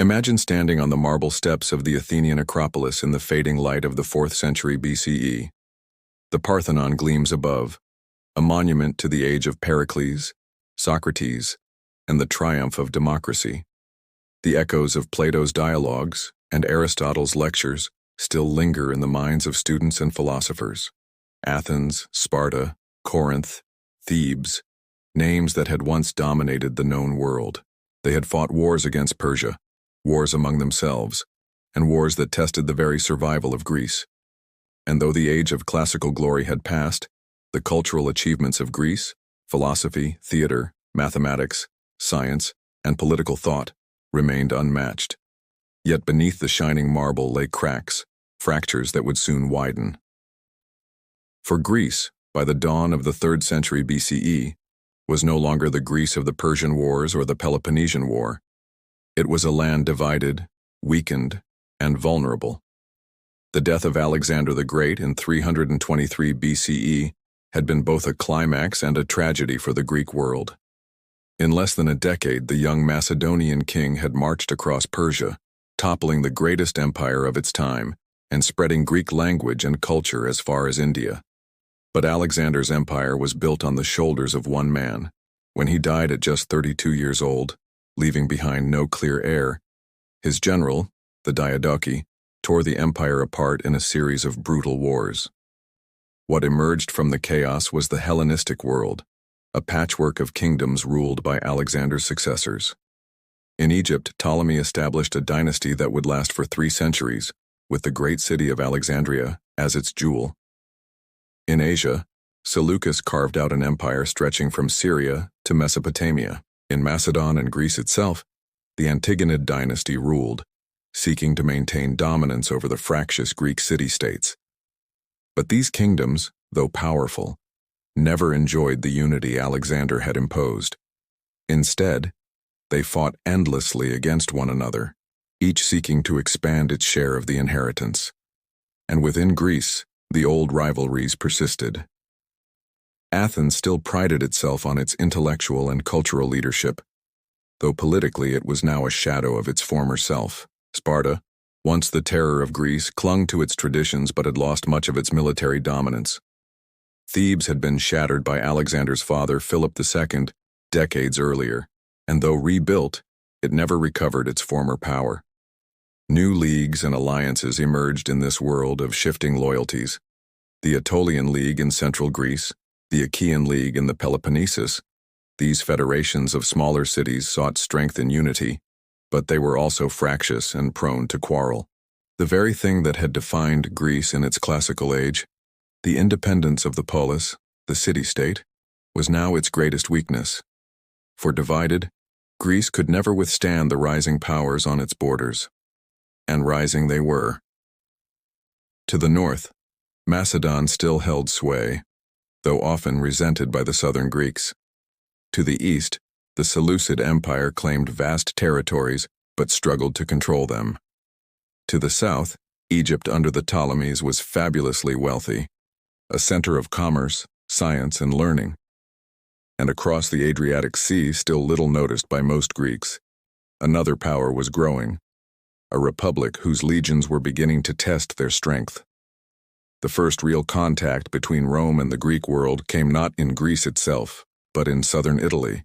Imagine standing on the marble steps of the Athenian Acropolis in the fading light of the 4th century BCE. The Parthenon gleams above, a monument to the age of Pericles, Socrates, and the triumph of democracy. The echoes of Plato's dialogues and Aristotle's lectures still linger in the minds of students and philosophers. Athens, Sparta, Corinth, Thebes, names that had once dominated the known world. They had fought wars against Persia, wars among themselves, and wars that tested the very survival of Greece. And though the age of classical glory had passed, the cultural achievements of Greece, philosophy, theater, mathematics, science, and political thought remained unmatched. Yet beneath the shining marble lay cracks, fractures that would soon widen. For Greece, by the dawn of the 3rd century BCE, was no longer the Greece of the Persian Wars or the Peloponnesian War. It was a land divided, weakened, and vulnerable. The death of Alexander the Great in 323 BCE had been both a climax and a tragedy for the Greek world. In less than a decade, the young Macedonian king had marched across Persia, toppling the greatest empire of its time and spreading Greek language and culture as far as India. But Alexander's empire was built on the shoulders of one man. When he died at just 32 years old, leaving behind no clear heir, his general, the Diadochi, tore the empire apart in a series of brutal wars. What emerged from the chaos was the Hellenistic world, a patchwork of kingdoms ruled by Alexander's successors. In Egypt, Ptolemy established a dynasty that would last for 3 centuries, with the great city of Alexandria as its jewel. In Asia, Seleucus carved out an empire stretching from Syria to Mesopotamia. In Macedon and Greece itself, the Antigonid dynasty ruled, seeking to maintain dominance over the fractious Greek city-states. But these kingdoms, though powerful, never enjoyed the unity Alexander had imposed. Instead, they fought endlessly against one another, each seeking to expand its share of the inheritance. And within Greece, the old rivalries persisted. Athens still prided itself on its intellectual and cultural leadership, though politically it was now a shadow of its former self. Sparta, once the terror of Greece, clung to its traditions but had lost much of its military dominance. Thebes had been shattered by Alexander's father, Philip II, decades earlier, and though rebuilt, it never recovered its former power. New leagues and alliances emerged in this world of shifting loyalties. The Aetolian League in central Greece, the Achaean League in the Peloponnesus. These federations of smaller cities sought strength and unity, but they were also fractious and prone to quarrel. The very thing that had defined Greece in its classical age, the independence of the polis, the city-state, was now its greatest weakness. For divided, Greece could never withstand the rising powers on its borders. And rising they were. To the north, Macedon still held sway, though often resented by the southern Greeks. To the east, the Seleucid Empire claimed vast territories but struggled to control them. To the south, Egypt under the Ptolemies was fabulously wealthy, a center of commerce, science, and learning. And across the Adriatic Sea, still little noticed by most Greeks, another power was growing, a republic whose legions were beginning to test their strength. The first real contact between Rome and the Greek world came not in Greece itself, but in southern Italy.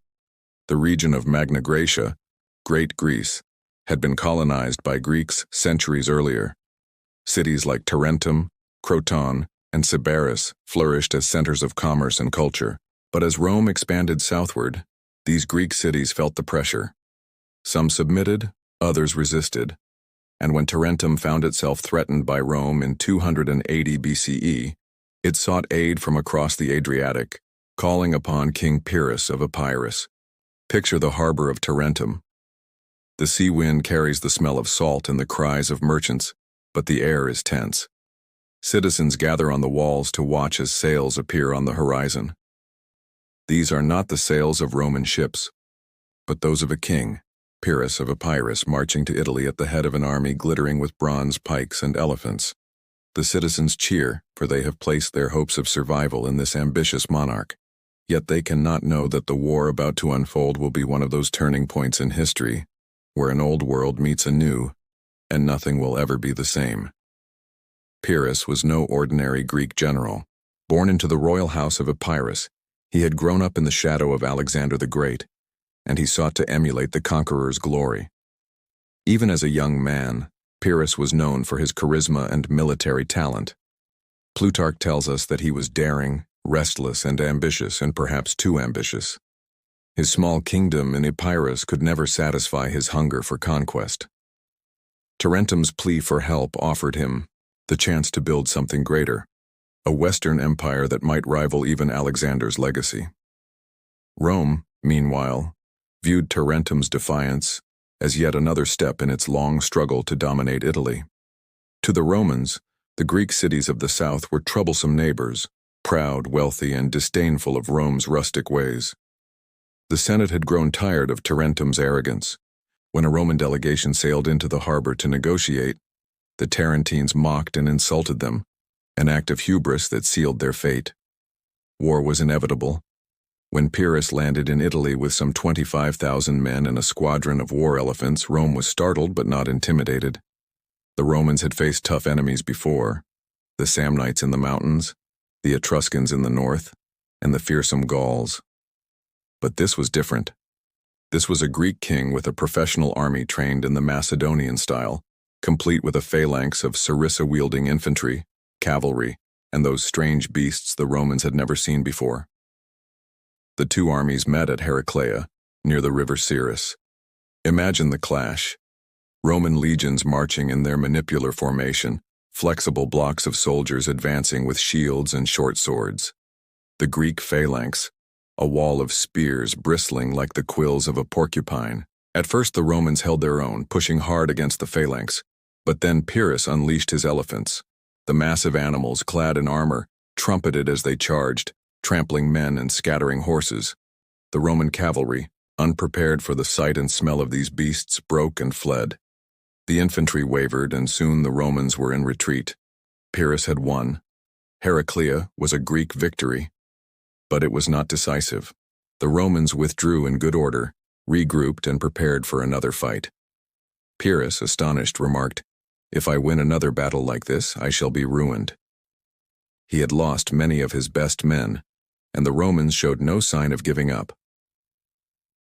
The region of Magna Graecia, Great Greece, had been colonized by Greeks centuries earlier. Cities like Tarentum, Croton, and Sybaris flourished as centers of commerce and culture. But as Rome expanded southward, these Greek cities felt the pressure. Some submitted, others resisted. And when Tarentum found itself threatened by Rome in 280 BCE, it sought aid from across the Adriatic, calling upon King Pyrrhus of Epirus. Picture the harbor of Tarentum. The sea wind carries the smell of salt and the cries of merchants, but the air is tense. Citizens gather on the walls to watch as sails appear on the horizon. These are not the sails of Roman ships, but those of a king, Pyrrhus of Epirus, marching to Italy at the head of an army glittering with bronze pikes and elephants. The citizens cheer, for they have placed their hopes of survival in this ambitious monarch. Yet they cannot know that the war about to unfold will be one of those turning points in history, where an old world meets a new, and nothing will ever be the same. Pyrrhus was no ordinary Greek general. Born into the royal house of Epirus, he had grown up in the shadow of Alexander the Great, and he sought to emulate the conqueror's glory. Even as a young man, Pyrrhus was known for his charisma and military talent. Plutarch tells us that he was daring, restless, and ambitious, and perhaps too ambitious. His small kingdom in Epirus could never satisfy his hunger for conquest. Tarentum's plea for help offered him the chance to build something greater, a Western empire that might rival even Alexander's legacy. Rome, meanwhile, viewed Tarentum's defiance as yet another step in its long struggle to dominate Italy. To the Romans, the Greek cities of the south were troublesome neighbors, proud, wealthy, and disdainful of Rome's rustic ways. The Senate had grown tired of Tarentum's arrogance. When a Roman delegation sailed into the harbor to negotiate, the Tarentines mocked and insulted them, an act of hubris that sealed their fate. War was inevitable. When Pyrrhus landed in Italy with some 25,000 men and a squadron of war elephants, Rome was startled but not intimidated. The Romans had faced tough enemies before: the Samnites in the mountains, the Etruscans in the north, and the fearsome Gauls. But this was different. This was a Greek king with a professional army trained in the Macedonian style, complete with a phalanx of sarissa-wielding infantry, cavalry, and those strange beasts the Romans had never seen before. The two armies met at Heraclea, near the river Cyrus. Imagine the clash. Roman legions marching in their manipular formation, flexible blocks of soldiers advancing with shields and short swords. The Greek phalanx, a wall of spears bristling like the quills of a porcupine. At first the Romans held their own, pushing hard against the phalanx, but then Pyrrhus unleashed his elephants. The massive animals, clad in armor, trumpeted as they charged, trampling men and scattering horses. The Roman cavalry, unprepared for the sight and smell of these beasts, broke and fled. The infantry wavered, and soon the Romans were in retreat. Pyrrhus had won. Heraclea was a Greek victory. But it was not decisive. The Romans withdrew in good order, regrouped, and prepared for another fight. Pyrrhus, astonished, remarked, "If I win another battle like this, I shall be ruined." He had lost many of his best men, and the Romans showed no sign of giving up.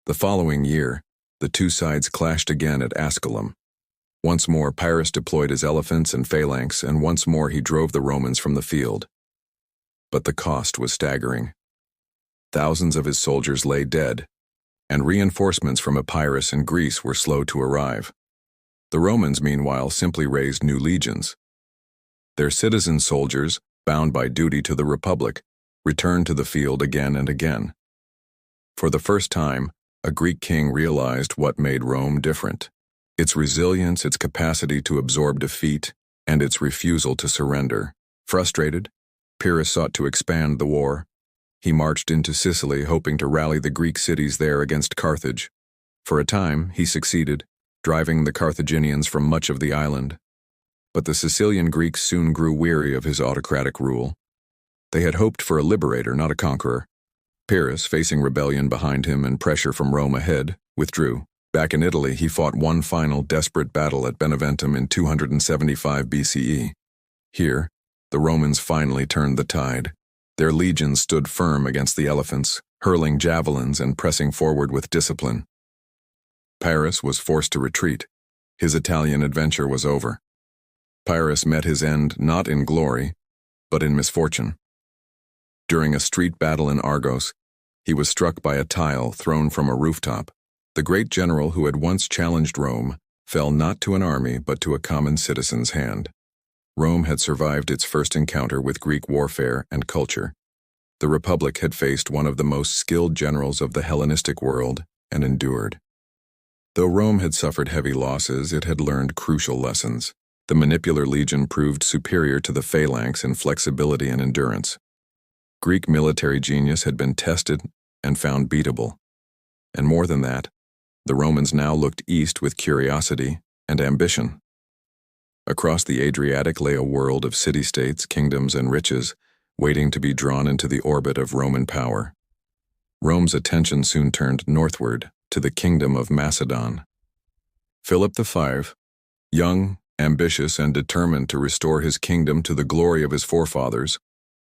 The following year, the two sides clashed again at Asculum. Once more Pyrrhus deployed his elephants and phalanx, and once more he drove the Romans from the field. But the cost was staggering. Thousands of his soldiers lay dead, and reinforcements from Epirus and Greece were slow to arrive. The Romans, meanwhile, simply raised new legions. Their citizen soldiers, bound by duty to the Republic, returned to the field again and again. For the first time, a Greek king realized what made Rome different: its resilience, its capacity to absorb defeat, and its refusal to surrender. Frustrated, Pyrrhus sought to expand the war. He marched into Sicily, hoping to rally the Greek cities there against Carthage. For a time, he succeeded, driving the Carthaginians from much of the island. But the Sicilian Greeks soon grew weary of his autocratic rule. They had hoped for a liberator, not a conqueror. Pyrrhus, facing rebellion behind him and pressure from Rome ahead, withdrew. Back in Italy, he fought one final desperate battle at Beneventum in 275 BCE. Here, the Romans finally turned the tide. Their legions stood firm against the elephants, hurling javelins and pressing forward with discipline. Pyrrhus was forced to retreat. His Italian adventure was over. Pyrrhus met his end not in glory, but in misfortune. During a street battle in Argos, he was struck by a tile thrown from a rooftop. The great general who had once challenged Rome fell not to an army but to a common citizen's hand. Rome had survived its first encounter with Greek warfare and culture. The Republic had faced one of the most skilled generals of the Hellenistic world and endured. Though Rome had suffered heavy losses, it had learned crucial lessons. The Manipular Legion proved superior to the phalanx in flexibility and endurance. Greek military genius had been tested and found beatable. And more than that, the Romans now looked east with curiosity and ambition. Across the Adriatic lay a world of city-states, kingdoms, and riches, waiting to be drawn into the orbit of Roman power. Rome's attention soon turned northward to the kingdom of Macedon. Philip V, young, ambitious, and determined to restore his kingdom to the glory of his forefathers,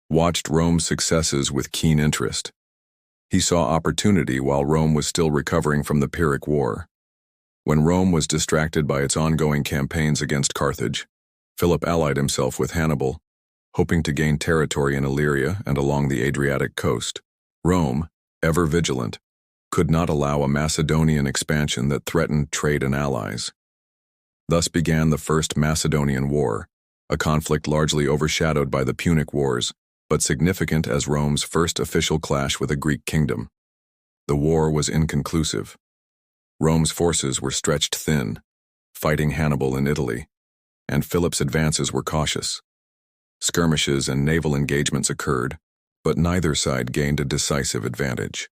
watched Rome's successes with keen interest. He saw opportunity while Rome was still recovering from the Pyrrhic War. When Rome was distracted by its ongoing campaigns against Carthage, Philip allied himself with Hannibal, hoping to gain territory in Illyria and along the Adriatic coast. Rome, ever vigilant, could not allow a Macedonian expansion that threatened trade and allies. Thus began the First Macedonian War, a conflict largely overshadowed by the Punic Wars, but significant as Rome's first official clash with a Greek kingdom. The war was inconclusive. Rome's forces were stretched thin, fighting Hannibal in Italy, and Philip's advances were cautious. Skirmishes and naval engagements occurred, but neither side gained a decisive advantage.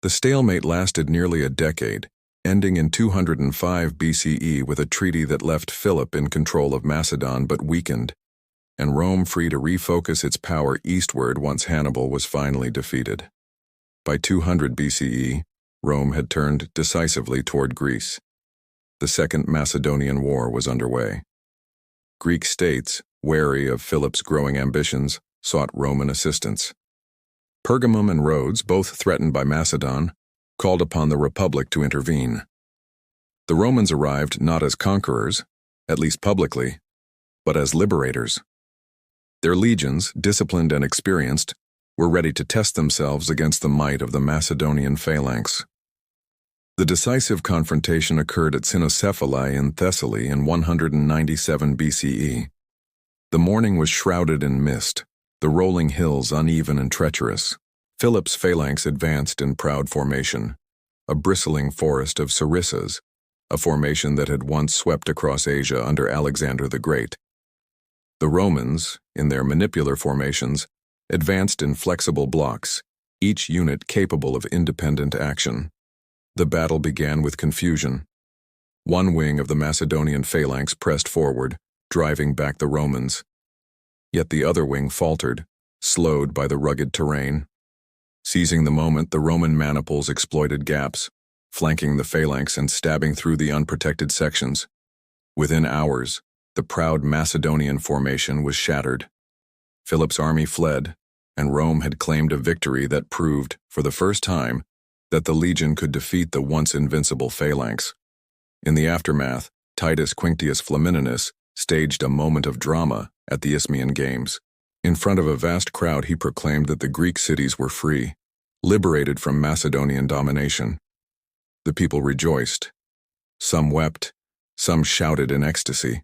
The stalemate lasted nearly a decade, ending in 205 BCE with a treaty that left Philip in control of Macedon but weakened, and Rome free to refocus its power eastward once Hannibal was finally defeated. By 200 BCE, Rome had turned decisively toward Greece. The Second Macedonian War was underway. Greek states, wary of Philip's growing ambitions, sought Roman assistance. Pergamum and Rhodes, both threatened by Macedon, called upon the Republic to intervene. The Romans arrived not as conquerors, at least publicly, but as liberators. Their legions, disciplined and experienced, were ready to test themselves against the might of the Macedonian phalanx. The decisive confrontation occurred at Cynocephalae in Thessaly in 197 BCE. The morning was shrouded in mist, the rolling hills uneven and treacherous. Philip's phalanx advanced in proud formation, a bristling forest of sarissas, a formation that had once swept across Asia under Alexander the Great. The Romans, in their manipular formations, advanced in flexible blocks, each unit capable of independent action. The battle began with confusion. One wing of the Macedonian phalanx pressed forward, driving back the Romans. Yet the other wing faltered, slowed by the rugged terrain. Seizing the moment, the Roman maniples exploited gaps, flanking the phalanx and stabbing through the unprotected sections. Within hours, the proud Macedonian formation was shattered. Philip's army fled, and Rome had claimed a victory that proved, for the first time, that the legion could defeat the once invincible phalanx. In the aftermath, Titus Quinctius Flamininus staged a moment of drama at the Isthmian Games. In front of a vast crowd, he proclaimed that the Greek cities were free, liberated from Macedonian domination. The people rejoiced. Some wept, some shouted in ecstasy.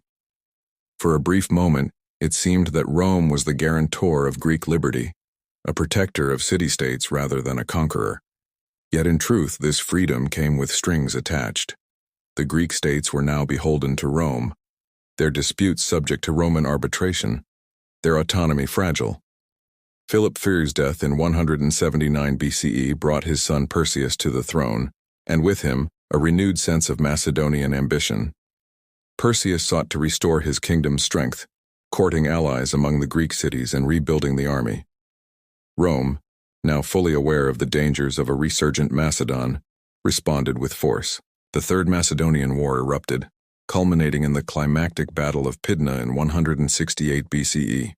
For a brief moment, it seemed that Rome was the guarantor of Greek liberty, a protector of city-states rather than a conqueror. Yet in truth, this freedom came with strings attached. The Greek states were now beholden to Rome, their disputes subject to Roman arbitration, their autonomy fragile. Philip II's death in 179 BCE brought his son Perseus to the throne, and with him, a renewed sense of Macedonian ambition. Perseus sought to restore his kingdom's strength, courting allies among the Greek cities and rebuilding the army. Rome, now fully aware of the dangers of a resurgent Macedon, responded with force. The Third Macedonian War erupted, culminating in the climactic Battle of Pydna in 168 BCE.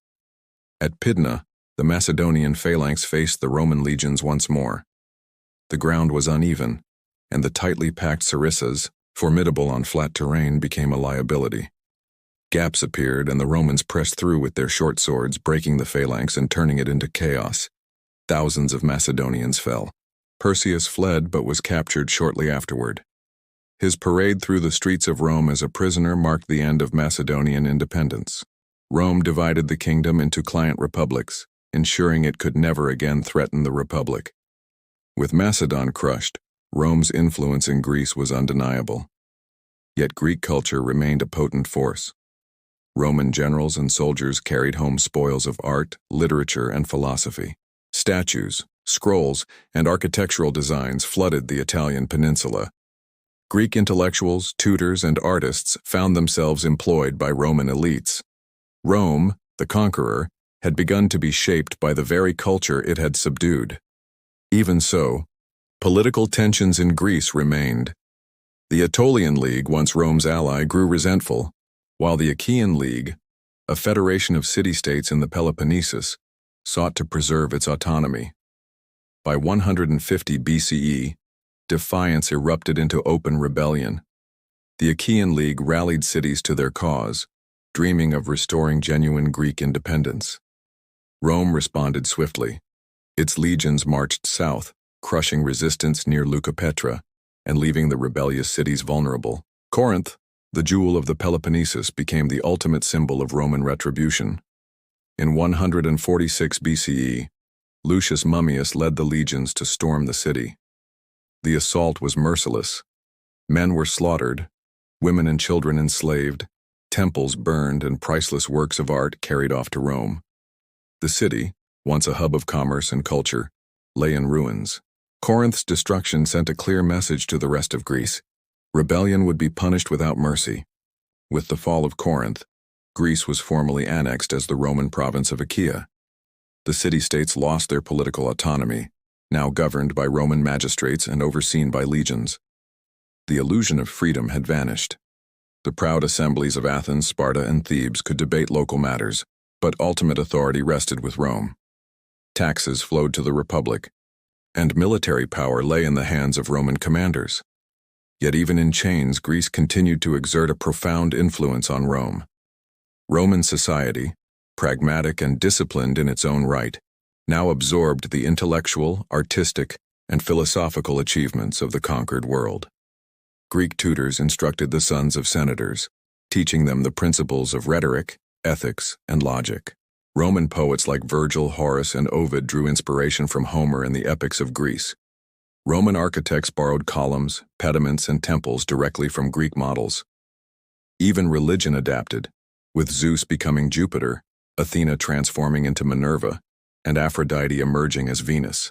At Pydna, the Macedonian phalanx faced the Roman legions once more. The ground was uneven, and the tightly packed sarissas, formidable on flat terrain, became a liability. Gaps appeared, and the Romans pressed through with their short swords, breaking the phalanx and turning it into chaos. Thousands of Macedonians fell. Perseus fled but was captured shortly afterward. His parade through the streets of Rome as a prisoner marked the end of Macedonian independence. Rome divided the kingdom into client republics, ensuring it could never again threaten the Republic. With Macedon crushed, Rome's influence in Greece was undeniable. Yet Greek culture remained a potent force. Roman generals and soldiers carried home spoils of art, literature, and philosophy. Statues, scrolls, and architectural designs flooded the Italian peninsula. Greek intellectuals, tutors, and artists found themselves employed by Roman elites. Rome, the conqueror, had begun to be shaped by the very culture it had subdued. Even so, political tensions in Greece remained. The Aetolian League, once Rome's ally, grew resentful, while the Achaean League, a federation of city-states in the Peloponnesus, sought to preserve its autonomy. By 150 BCE, defiance erupted into open rebellion. The Achaean League rallied cities to their cause, dreaming of restoring genuine Greek independence. Rome responded swiftly. Its legions marched south, crushing resistance near Leucopetra and leaving the rebellious cities vulnerable. Corinth, the jewel of the Peloponnesus, became the ultimate symbol of Roman retribution. In 146 BCE, Lucius Mummius led the legions to storm the city. The assault was merciless. Men were slaughtered, women and children enslaved, temples burned, and priceless works of art carried off to Rome. The city, once a hub of commerce and culture, lay in ruins. Corinth's destruction sent a clear message to the rest of Greece. Rebellion would be punished without mercy. With the fall of Corinth, Greece was formally annexed as the Roman province of Achaea. The city-states lost their political autonomy, now governed by Roman magistrates and overseen by legions. The illusion of freedom had vanished. The proud assemblies of Athens, Sparta, and Thebes could debate local matters, but ultimate authority rested with Rome. Taxes flowed to the Republic, and military power lay in the hands of Roman commanders. Yet even in chains, Greece continued to exert a profound influence on Rome. Roman society, pragmatic and disciplined in its own right, now absorbed the intellectual, artistic, and philosophical achievements of the conquered world. Greek tutors instructed the sons of senators, teaching them the principles of rhetoric, ethics, and logic. Roman poets like Virgil, Horace, and Ovid drew inspiration from Homer and the epics of Greece. Roman architects borrowed columns, pediments, and temples directly from Greek models. Even religion adapted, with Zeus becoming Jupiter, Athena transforming into Minerva, and Aphrodite emerging as Venus.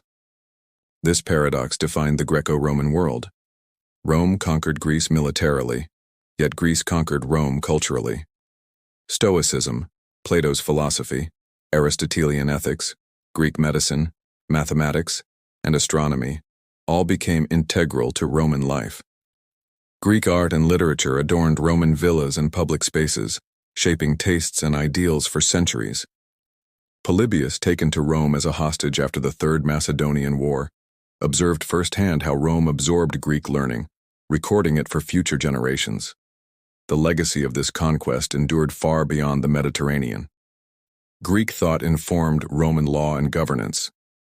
This paradox defined the Greco-Roman world. Rome conquered Greece militarily, yet Greece conquered Rome culturally. Stoicism, Plato's philosophy, Aristotelian ethics, Greek medicine, mathematics, and astronomy all became integral to Roman life. Greek art and literature adorned Roman villas and public spaces, shaping tastes and ideals for centuries. Polybius, taken to Rome as a hostage after the Third Macedonian War, observed firsthand how Rome absorbed Greek learning, recording it for future generations. The legacy of this conquest endured far beyond the Mediterranean. Greek thought informed Roman law and governance,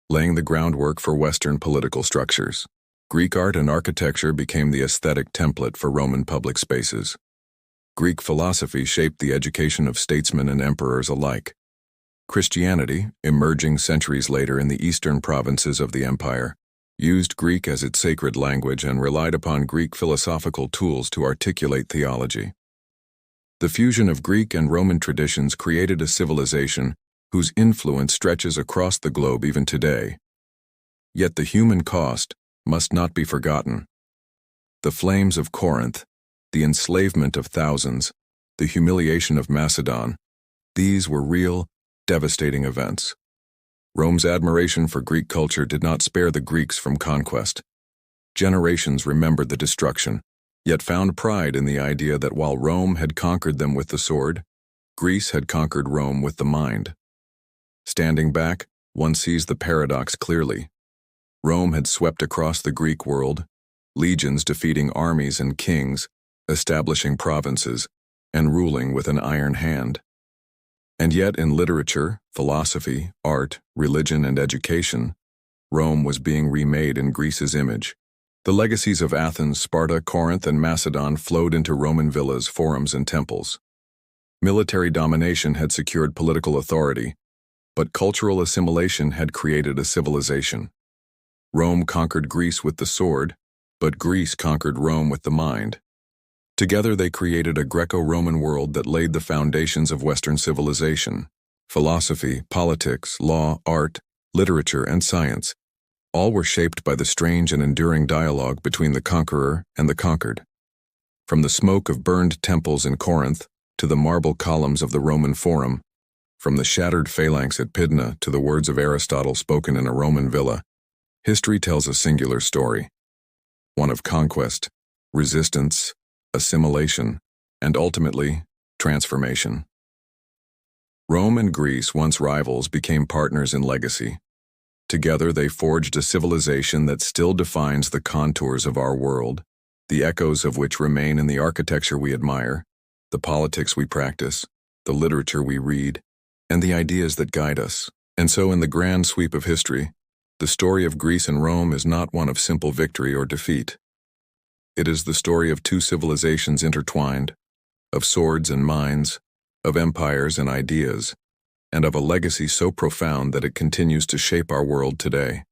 laying the groundwork for Western political structures. Greek art and architecture became the aesthetic template for Roman public spaces. Greek philosophy shaped the education of statesmen and emperors alike. Christianity, emerging centuries later in the eastern provinces of the empire, used Greek as its sacred language and relied upon Greek philosophical tools to articulate theology. The fusion of Greek and Roman traditions created a civilization whose influence stretches across the globe even today. Yet the human cost must not be forgotten. The flames of Corinth, the enslavement of thousands, the humiliation of Macedon, these were real, devastating events. Rome's admiration for Greek culture did not spare the Greeks from conquest. Generations remembered the destruction, yet found pride in the idea that while Rome had conquered them with the sword, Greece had conquered Rome with the mind. Standing back, one sees the paradox clearly. Rome had swept across the Greek world, legions defeating armies and kings, establishing provinces, and ruling with an iron hand. And yet in literature, philosophy, art, religion, and education, Rome was being remade in Greece's image. The legacies of Athens, Sparta, Corinth, and Macedon flowed into Roman villas, forums, and temples. Military domination had secured political authority, but cultural assimilation had created a civilization. Rome conquered Greece with the sword, but Greece conquered Rome with the mind. Together they created a Greco-Roman world that laid the foundations of Western civilization. Philosophy, politics, law, art, literature, and science, all were shaped by the strange and enduring dialogue between the conqueror and the conquered. From the smoke of burned temples in Corinth to the marble columns of the Roman Forum, from the shattered phalanx at Pydna to the words of Aristotle spoken in a Roman villa, history tells a singular story, one of conquest, resistance, assimilation, and ultimately, transformation. Rome and Greece, once rivals, became partners in legacy. Together they forged a civilization that still defines the contours of our world, the echoes of which remain in the architecture we admire, the politics we practice, the literature we read, and the ideas that guide us. And so in the grand sweep of history, the story of Greece and Rome is not one of simple victory or defeat. It is the story of two civilizations intertwined, of swords and minds, of empires and ideas, and of a legacy so profound that it continues to shape our world today.